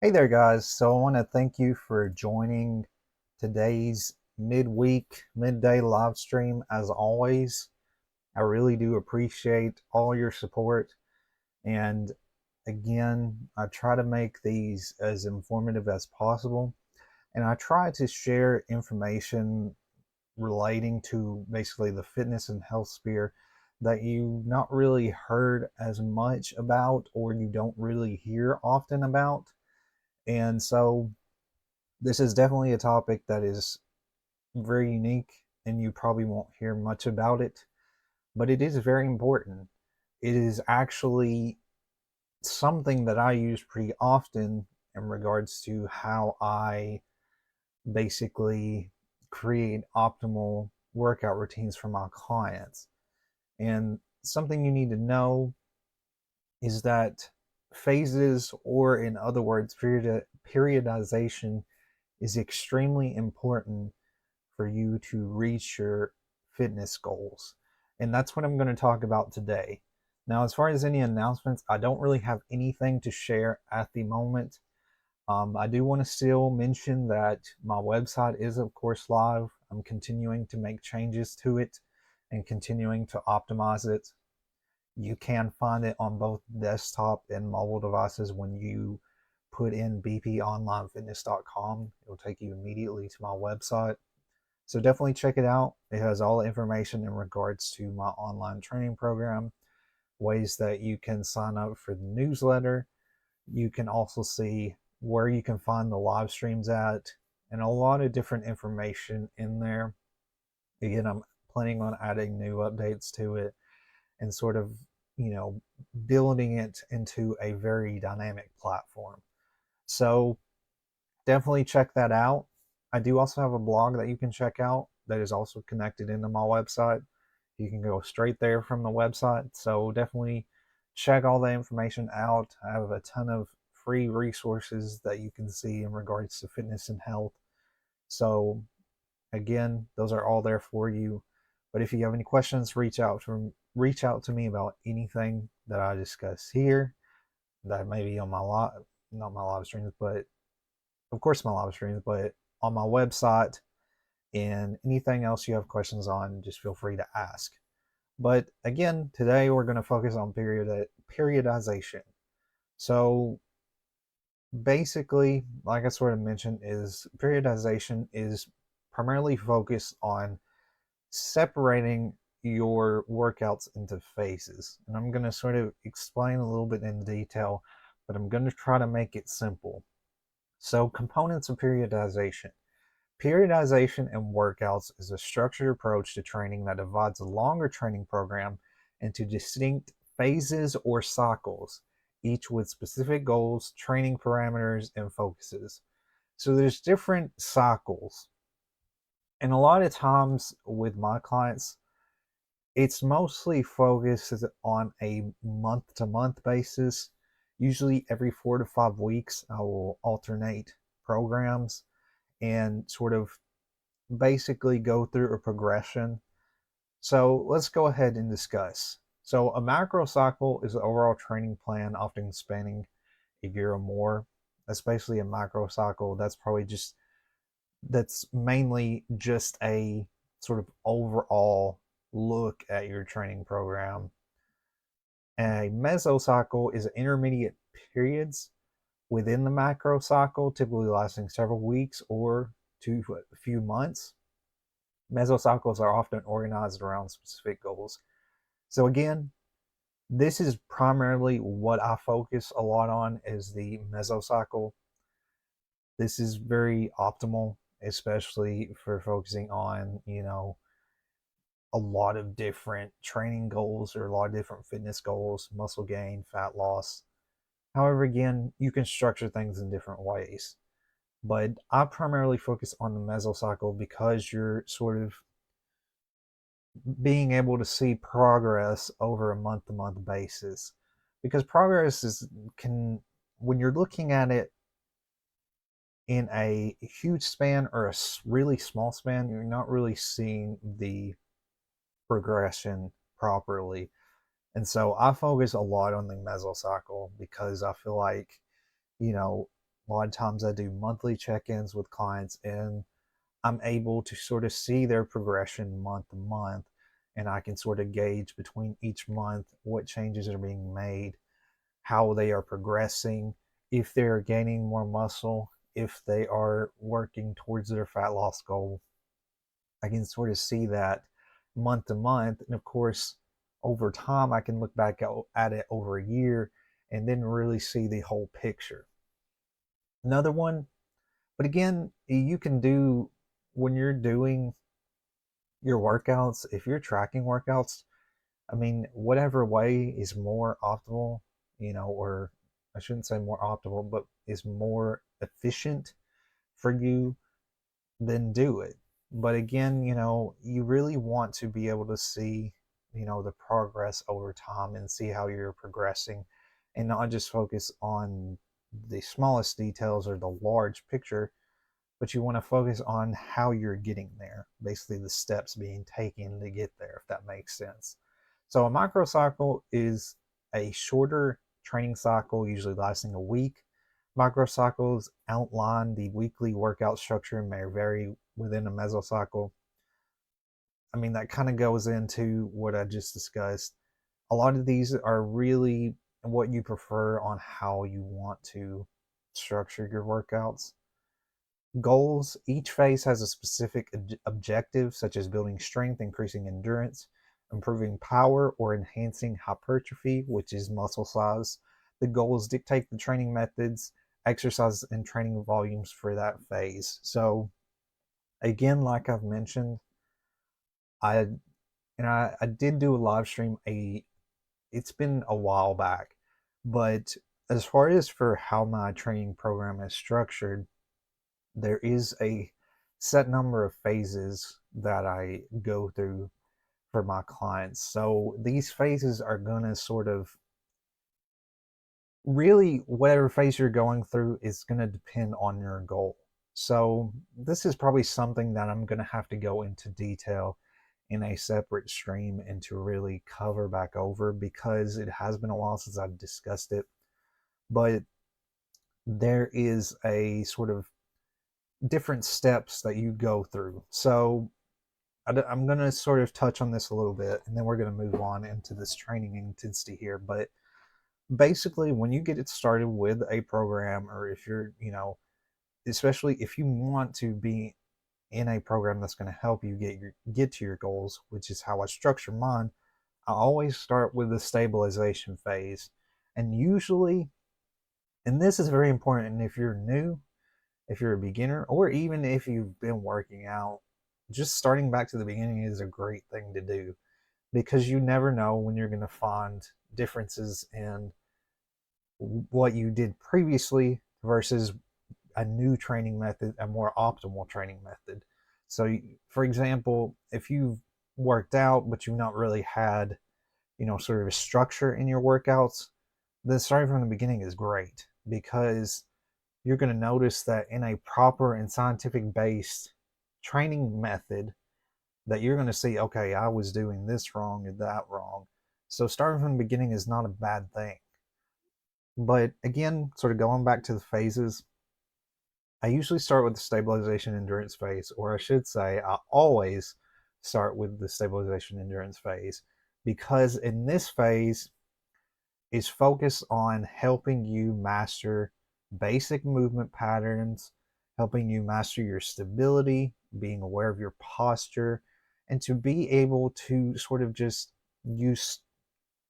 Hey there, guys. So I want to thank you for joining today's midday live stream. As always, I really do appreciate all your support. And again, I try to make these as informative as possible. And I try to share information relating to basically the fitness and health sphere that you not really heard as much about or you don't really hear often about. And so this is definitely a topic that is very unique and you probably won't hear much about it, but it is very important. It is actually something that I use pretty often in regards to how I basically create optimal workout routines for my clients. And something you need to know is that phases, or in other words, periodization, is extremely important for you to reach your fitness goals. And that's what I'm going to talk about today. Now, as far as any announcements, I don't really have anything to share at the moment. I do want to still mention that my website is, of course, live. I'm continuing to make changes to it and continuing to optimize it. You can find it on both desktop and mobile devices when you put in bponlinefitness.com. It'll take you immediately to my website. So definitely check it out. It has all the information in regards to my online training program, ways that you can sign up for the newsletter. You can also see where you can find the live streams at, and a lot of different information in there. Again, I'm planning on adding new updates to it and sort of, building it into a very dynamic platform. So definitely check that out. I do also have a blog that you can check out that is also connected into my website. You can go straight there from the website. So definitely check all the information out. I have a ton of free resources that you can see in regards to fitness and health. So again, those are all there for you. But if you have any questions, reach out to me about anything that I discuss here. That may be on my live, not my live streams, but of course my live streams, but on my website, and anything else you have questions on, just feel free to ask. But again, today we're going to focus on periodization. So basically, like I sort of mentioned, is periodization is primarily focused on separating your workouts into phases. And I'm going to sort of explain a little bit in detail, but I'm going to try to make it simple. So, components of periodization. Periodization in workouts is a structured approach to training that divides a longer training program into distinct phases or cycles, each with specific goals, training parameters, and focuses. So there's different cycles. And a lot of times with my clients, it's mostly focused on a month to month basis. Usually every 4 to 5 weeks, I will alternate programs and sort of basically go through a progression. So let's go ahead and discuss. So a macro cycle is an overall training plan, often spanning a year or more. That's basically a macro cycle. That's mainly just a sort of overall look at your training program. A mesocycle is intermediate periods within the macro cycle, typically lasting several weeks or to a few months. Mesocycles are often organized around specific goals. So again, this is primarily what I focus a lot on is the mesocycle. This is very optimal, especially for focusing on, a lot of different training goals or a lot of different fitness goals, muscle gain, fat loss. However, again, you can structure things in different ways. But I primarily focus on the mesocycle because you're sort of being able to see progress over a month to month basis. Because progress when you're looking at it in a huge span or a really small span, you're not really seeing the progression properly. And so I focus a lot on the mesocycle because I feel like, you know, A lot of times I do monthly check-ins with clients, and I'm able to sort of see their progression month to month, and I can sort of gauge between each month what changes are being made, how they are progressing, if they're gaining more muscle, if they are working towards their fat loss goal. I can sort of see that month to month. And of course, over time, I can look back at it over a year and then really see the whole picture. Another one, but again, you can do when you're doing your workouts, if you're tracking workouts, I mean, whatever way is more optimal, or I shouldn't say more optimal, but is more efficient for you, then do it. But again, you really want to be able to see, the progress over time and see how you're progressing and not just focus on the smallest details or the large picture, but you want to focus on how you're getting there, basically the steps being taken to get there, if that makes sense. So a microcycle is a shorter training cycle, usually lasting a week. Microcycles outline the weekly workout structure and may vary within a mesocycle. I mean, that kind of goes into what I just discussed. A lot of these are really what you prefer on how you want to structure your workouts. Goals: each phase has a specific objective, such as building strength, increasing endurance, improving power, or enhancing hypertrophy, which is muscle size. The goals dictate the training methods, exercise, and training volumes for that phase. So, again, like I've mentioned, I I did do a live stream. It's been a while back, but as far as for how my training program is structured, there is a set number of phases that I go through for my clients. So these phases are going to sort of really, whatever phase you're going through is going to depend on your goal. So this is probably something that I'm going to have to go into detail in a separate stream and to really cover back over, because it has been a while since I've discussed it. But there is a sort of different steps that you go through. So I'm going to sort of touch on this a little bit, and then we're going to move on into this training intensity here. But basically, when you get it started with a program, or if you're, especially if you want to be in a program that's going to help you get to your goals, which is how I structure mine, I always start with the stabilization phase. And usually, and this is very important, and if you're new, if you're a beginner, or even if you've been working out, just starting back to the beginning is a great thing to do, because you never know when you're going to find differences in what you did previously versus a new training method, a more optimal training method. So, for example, if you've worked out but you've not really had, sort of a structure in your workouts, then starting from the beginning is great, because you're going to notice that in a proper and scientific based training method, that you're going to see, okay, I was doing this wrong or that wrong. So starting from the beginning is not a bad thing. But again, sort of going back to the phases, I usually start with the stabilization endurance phase, or I should say, I always start with the stabilization endurance phase, because in this phase is focused on helping you master basic movement patterns, helping you master your stability, being aware of your posture, and to be able to sort of just use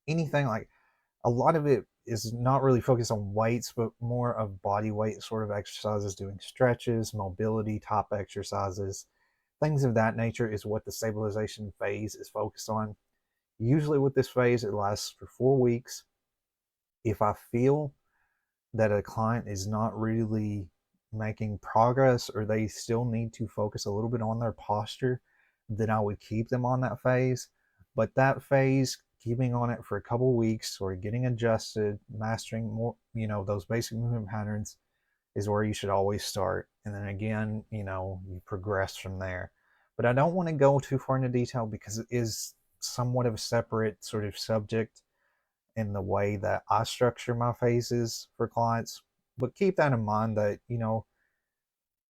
anything. Like, a lot of it is not really focused on weights, but more of body weight sort of exercises, doing stretches, mobility type exercises, things of that nature is what the stabilization phase is focused on. Usually with this phase, it lasts for 4 weeks. If I feel that a client is not really making progress, or they still need to focus a little bit on their posture, then I would keep them on that phase. But that phase, keeping on it for a couple weeks, or getting adjusted, mastering more, those basic movement patterns, is where you should always start. And then again, you progress from there. But I don't want to go too far into detail, because it is somewhat of a separate sort of subject in the way that I structure my phases for clients. But keep that in mind that,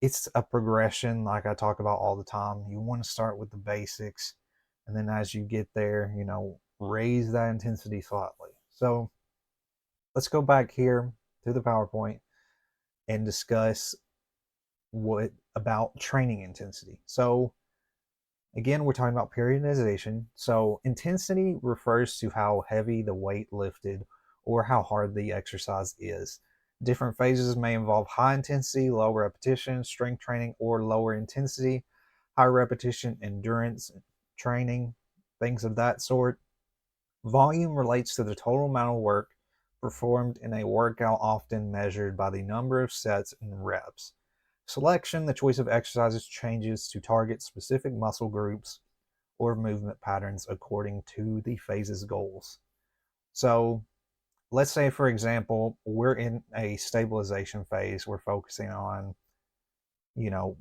it's a progression like I talk about all the time. You want to start with the basics, and then as you get there, raise that intensity slightly. So let's go back here to the PowerPoint and discuss what about training intensity. So again, we're talking about periodization. So intensity refers to how heavy the weight lifted or how hard the exercise is. Different phases may involve high intensity, low repetition, strength training, or lower intensity, high repetition, endurance training, things of that sort. Volume relates to the total amount of work performed in a workout, often measured by the number of sets and reps. Selection, the choice of exercises, changes to target specific muscle groups or movement patterns according to the phase's goals. So let's say, for example, we're in a stabilization phase. We're focusing on, you know,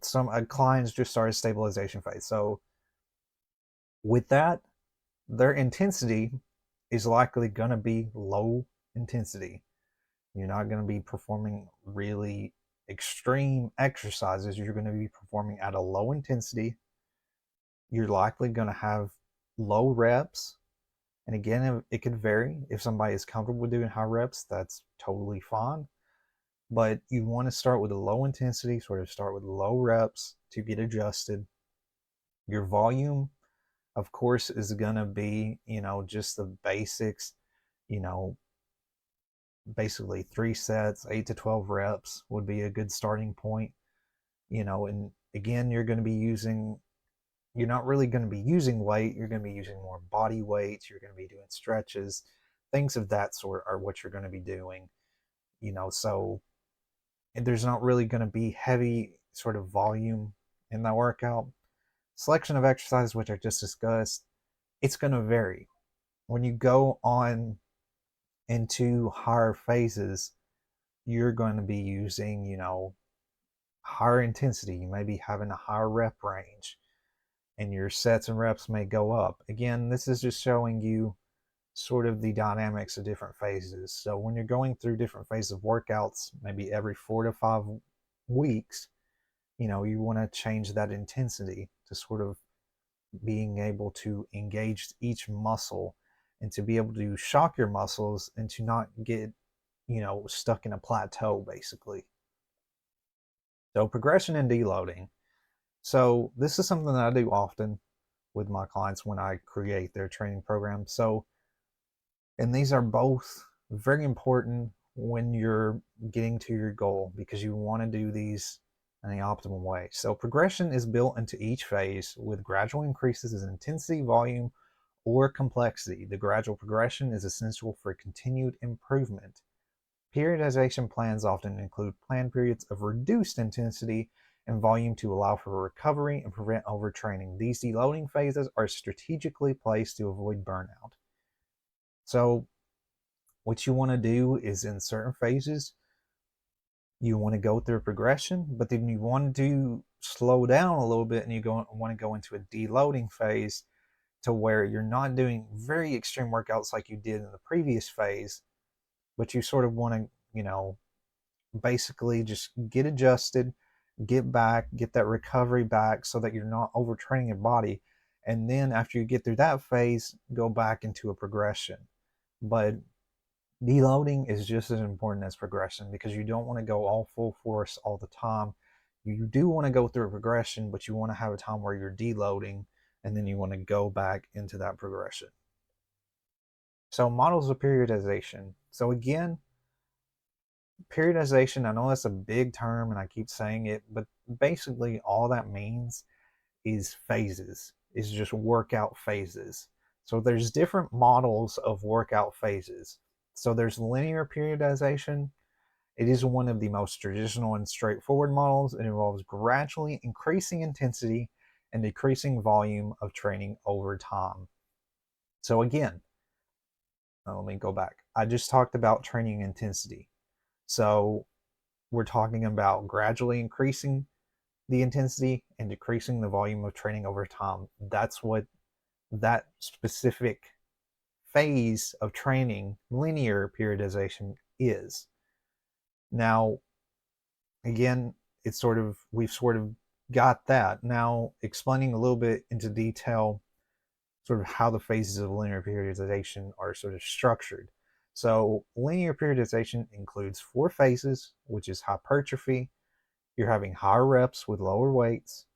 some clients just started stabilization phase. So with that, their intensity is likely going to be low intensity. You're not going to be performing really extreme exercises. You're going to be performing at a low intensity. You're likely going to have low reps. And again, it could vary. If somebody is comfortable with doing high reps, that's totally fine. But you want to start with a low intensity, sort of start with low reps to get adjusted. Your volume, of course, is going to be, just the basics, you know, basically 3 sets, 8 to 12 reps would be a good starting point, and again, you're not really going to be using weight. You're going to be using more body weight. You're going to be doing stretches, things of that sort are what you're going to be doing, so there's not really going to be heavy sort of volume in that workout. Selection of exercises, which I just discussed, it's going to vary. When you go on into higher phases, you're going to be using, higher intensity. You may be having a higher rep range, and your sets and reps may go up. Again, this is just showing you sort of the dynamics of different phases. So when you're going through different phases of workouts, maybe every 4 to 5 weeks, you want to change that intensity to sort of being able to engage each muscle and to be able to shock your muscles and to not get, stuck in a plateau basically. So progression and deloading. So this is something that I do often with my clients when I create their training program. So, and these are both very important when you're getting to your goal because you want to do these in the optimal way. So progression is built into each phase with gradual increases in intensity, volume, or complexity. The gradual progression is essential for continued improvement. Periodization plans often include planned periods of reduced intensity and volume to allow for recovery and prevent overtraining. These deloading phases are strategically placed to avoid burnout. So what you want to do is in certain phases, you want to go through progression, but then you want to slow down a little bit and want to go into a deloading phase to where you're not doing very extreme workouts like you did in the previous phase, but you sort of want to, basically just get adjusted, get back, get that recovery back so that you're not overtraining your body. And then after you get through that phase, go back into a progression. But deloading is just as important as progression because you don't want to go all full force all the time. You do want to go through a progression, but you want to have a time where you're deloading and then you want to go back into that progression. So models of periodization. So again, periodization, I know that's a big term and I keep saying it, but basically all that means is phases, is just workout phases. So there's different models of workout phases. So there's linear periodization. It is one of the most traditional and straightforward models. It involves gradually increasing intensity and decreasing volume of training over time. So again, let me go back. I just talked about training intensity. So we're talking about gradually increasing the intensity and decreasing the volume of training over time. That's what that specific phase of training, linear periodization, is. Now, again, we've sort of got that. Now, explaining a little bit into detail sort of how the phases of linear periodization are sort of structured. So, linear periodization includes 4 phases, which is hypertrophy. You're having higher reps with lower weights,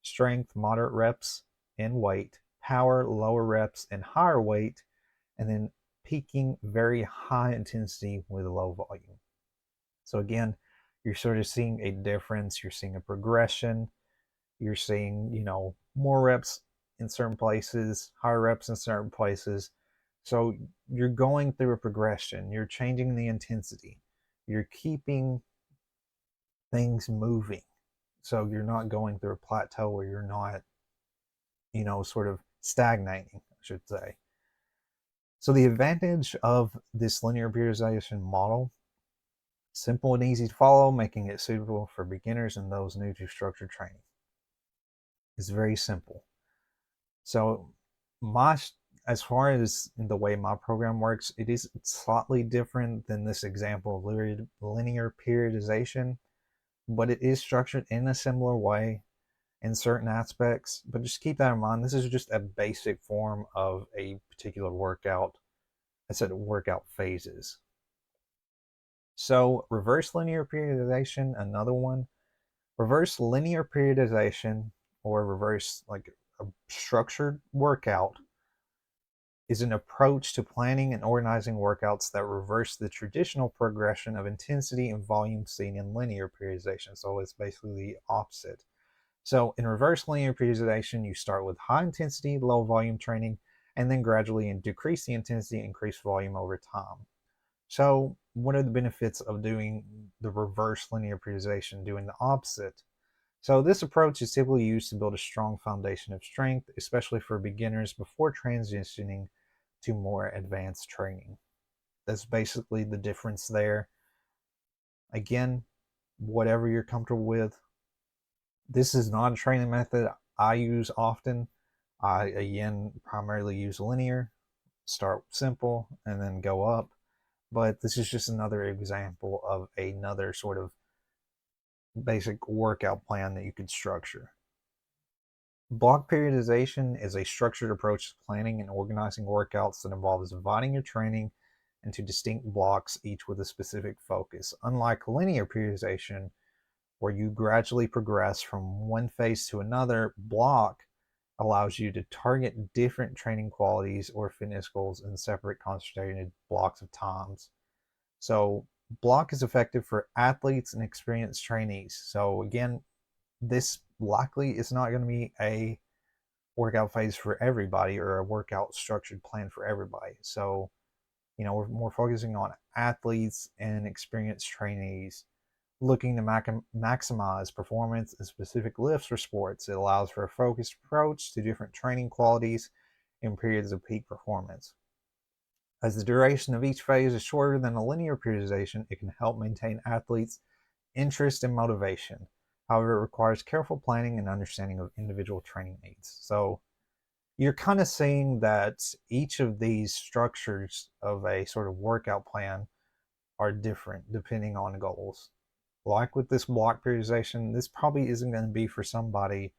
strength, moderate reps and weight, power, lower reps and higher weight, and then peaking very high intensity with low volume. So again, you're sort of seeing a difference, you're seeing a progression, you're seeing, more reps in certain places, higher reps in certain places. So you're going through a progression, you're changing the intensity, you're keeping things moving. So you're not going through a plateau where you're not, sort of stagnating, I should say. So the advantage of this linear periodization model: simple and easy to follow, making it suitable for beginners and those new to structured training. It's very simple. So my as far as the way my program works, it is slightly different than this example of linear periodization, but it is structured in a similar way in certain aspects. But just keep that in mind. This is just a basic form of a particular workout. I said workout phases. So reverse linear periodization, another one. Reverse linear periodization, or reverse like a structured workout, is an approach to planning and organizing workouts that reverse the traditional progression of intensity and volume seen in linear periodization. So it's basically the opposite. So in reverse linear periodization, you start with high intensity, low volume training, and then gradually decrease the intensity, increase volume over time. So what are the benefits of doing the reverse linear periodization, doing the opposite? So this approach is typically used to build a strong foundation of strength, especially for beginners before transitioning to more advanced training. That's basically the difference there. Again, whatever you're comfortable with. This is not a training method I use often. I, again, primarily use linear, start simple, and then go up. But this is just another example of another sort of basic workout plan that you could structure. Block periodization is a structured approach to planning and organizing workouts that involves dividing your training into distinct blocks, each with a specific focus. Unlike linear periodization, where you gradually progress from one phase to another, block allows you to target different training qualities or fitness goals in separate concentrated blocks of times. So block is effective for athletes and experienced trainees. So again, this likely is not going to be a workout phase for everybody or a workout structured plan for everybody. So, we're more focusing on athletes and experienced trainees looking to maximize performance in specific lifts or sports. It allows for a focused approach to different training qualities in periods of peak performance. As the duration of each phase is shorter than a linear periodization, it can help maintain athletes' interest and motivation. However, it requires careful planning and understanding of individual training needs. So you're kind of seeing that each of these structures of a sort of workout plan are different depending on goals. Like with this block periodization, this probably isn't going to be for somebody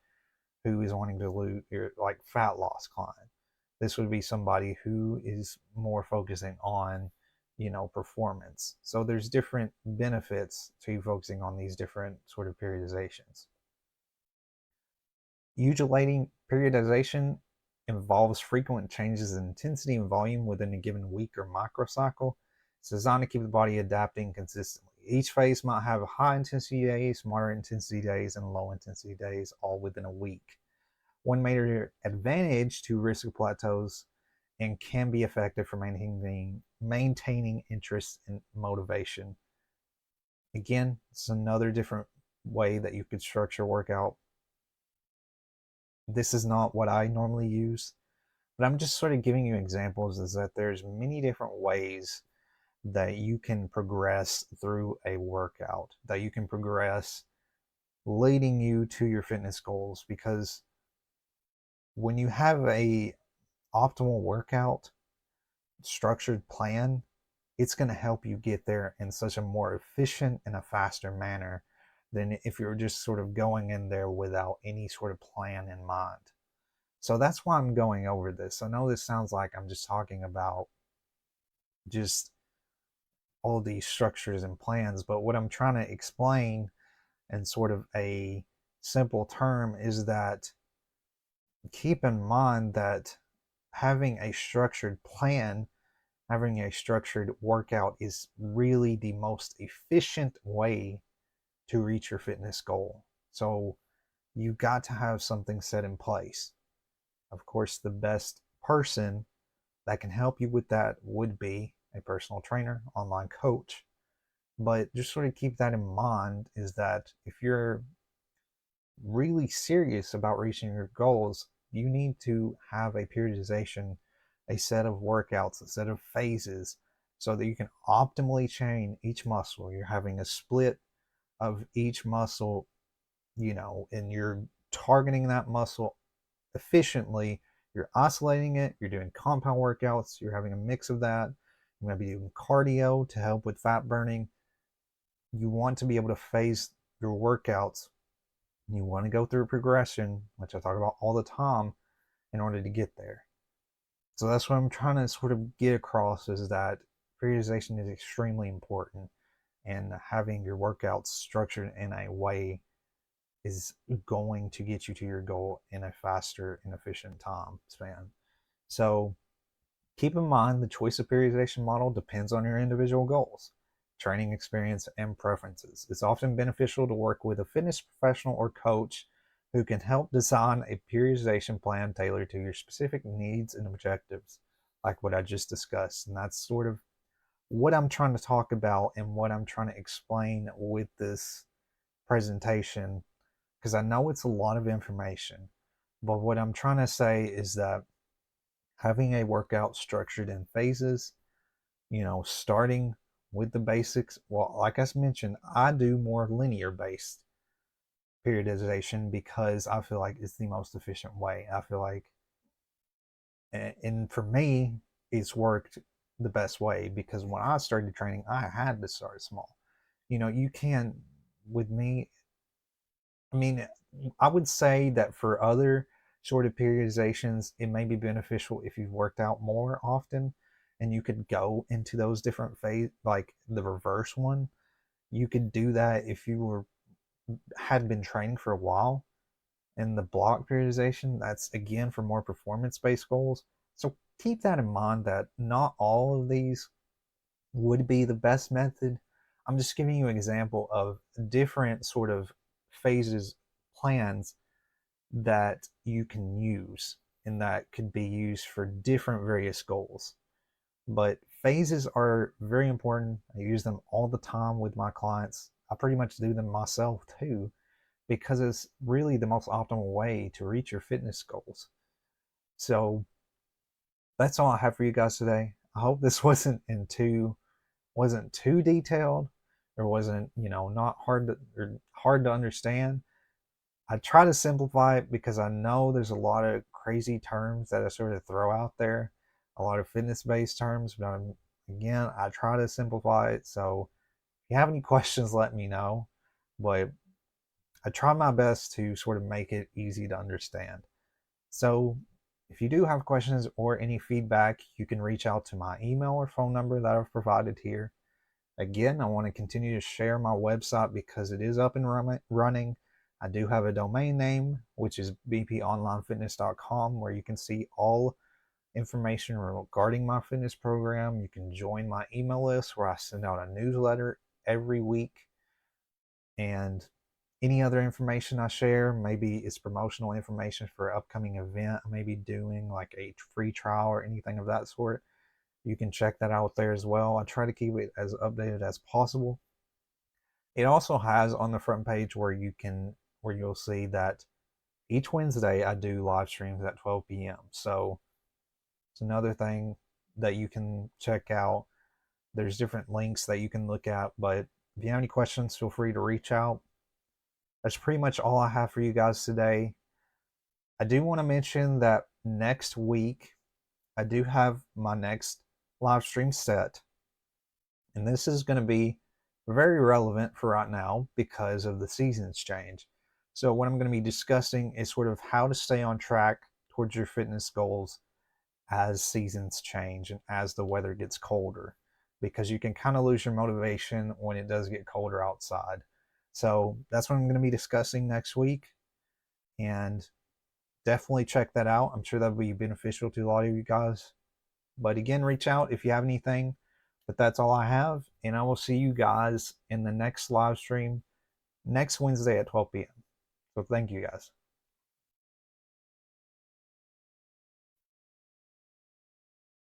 who is wanting to lose, like fat loss client. This would be somebody who is more focusing on, performance. So there's different benefits to focusing on these different sort of periodizations. Undulating periodization involves frequent changes in intensity and volume within a given week or microcycle. It's designed to keep the body adapting consistently. Each phase might have high intensity days, moderate intensity days, and low intensity days, all within a week. One major advantage to risk of plateaus and can be effective for maintaining interest and motivation. Again, it's another different way that you could structure workout. This is not what I normally use, but I'm just sort of giving you examples, is that there's many different ways that you can progress through a workout, that you can progress leading you to your fitness goals. Because when you have a optimal workout structured plan, it's going to help you get there in such a more efficient and a faster manner than if you're just sort of going in there without any sort of plan in mind. So that's why I'm going over this. I know this sounds like I'm just talking about just all these structures and plans, but what I'm trying to explain in sort of a simple term is that keep in mind that having a structured plan, having a structured workout is really the most efficient way to reach your fitness goal. So you got to have something set in place. Of course, the best person that can help you with that would be a personal trainer, online coach. But just sort of keep that in mind is that if you're really serious about reaching your goals, you need to have a periodization, a set of workouts, a set of phases, so that you can optimally train each muscle. You're having a split of each muscle, and you're targeting that muscle efficiently. You're oscillating it, you're doing compound workouts, you're having a mix of that. You might be doing cardio to help with fat burning. You want to be able to phase your workouts. You want to go through a progression, which I talk about all the time, in order to get there. So that's what I'm trying to sort of get across, is that periodization is extremely important, and having your workouts structured in a way is going to get you to your goal in a faster and efficient time span. So keep in mind the choice of periodization model depends on your individual goals, training experience, and preferences. It's often beneficial to work with a fitness professional or coach who can help design a periodization plan tailored to your specific needs and objectives, like what I just discussed. And that's sort of what I'm trying to talk about and what I'm trying to explain with this presentation, because I know it's a lot of information. But what I'm trying to say is that having a workout structured in phases, starting with the basics. Well, like I mentioned, I do more linear based periodization because I feel like it's the most efficient way. I feel like, and for me, it's worked the best way because when I started training, I had to start small. You can, with me, I mean, I would say that for other sort of periodizations, it may be beneficial if you've worked out more often and you could go into those different phase, like the reverse one. You could do that if you had been training for a while. And the block periodization, that's again for more performance-based goals. So keep that in mind that not all of these would be the best method. I'm just giving you an example of different sort of phases, plans that you can use and that could be used for different various goals. But phases are very important. I use them all the time with my clients. I pretty much do them myself too, because it's really the most optimal way to reach your fitness goals. So that's all I have for you guys today. I hope this wasn't too detailed, or wasn't, not hard to understand. I try to simplify it because I know there's a lot of crazy terms that I sort of throw out there, a lot of fitness-based terms, but again, I try to simplify it. So if you have any questions, let me know. But I try my best to sort of make it easy to understand. So if you do have questions or any feedback, you can reach out to my email or phone number that I've provided here. Again, I want to continue to share my website because it is up and running. I do have a domain name, which is bponlinefitness.com, where you can see all information regarding my fitness program. You can join my email list where I send out a newsletter every week. And any other information I share, maybe it's promotional information for an upcoming event I may be doing, like a free trial or anything of that sort. You can check that out there as well. I try to keep it as updated as possible. It also has on the front page where you'll see that each Wednesday I do live streams at 12 p.m. So it's another thing that you can check out. There's different links that you can look at, but if you have any questions, feel free to reach out. That's pretty much all I have for you guys today. I do want to mention that next week I do have my next live stream set. And this is going to be very relevant for right now because of the seasons change. So, what I'm going to be discussing is sort of how to stay on track towards your fitness goals as seasons change and as the weather gets colder, because you can kind of lose your motivation when it does get colder outside. So, that's what I'm going to be discussing next week. And definitely check that out. I'm sure that'll be beneficial to a lot of you guys. But again, reach out if you have anything. But that's all I have. And I will see you guys in the next live stream next Wednesday at 12 p.m. So thank you guys.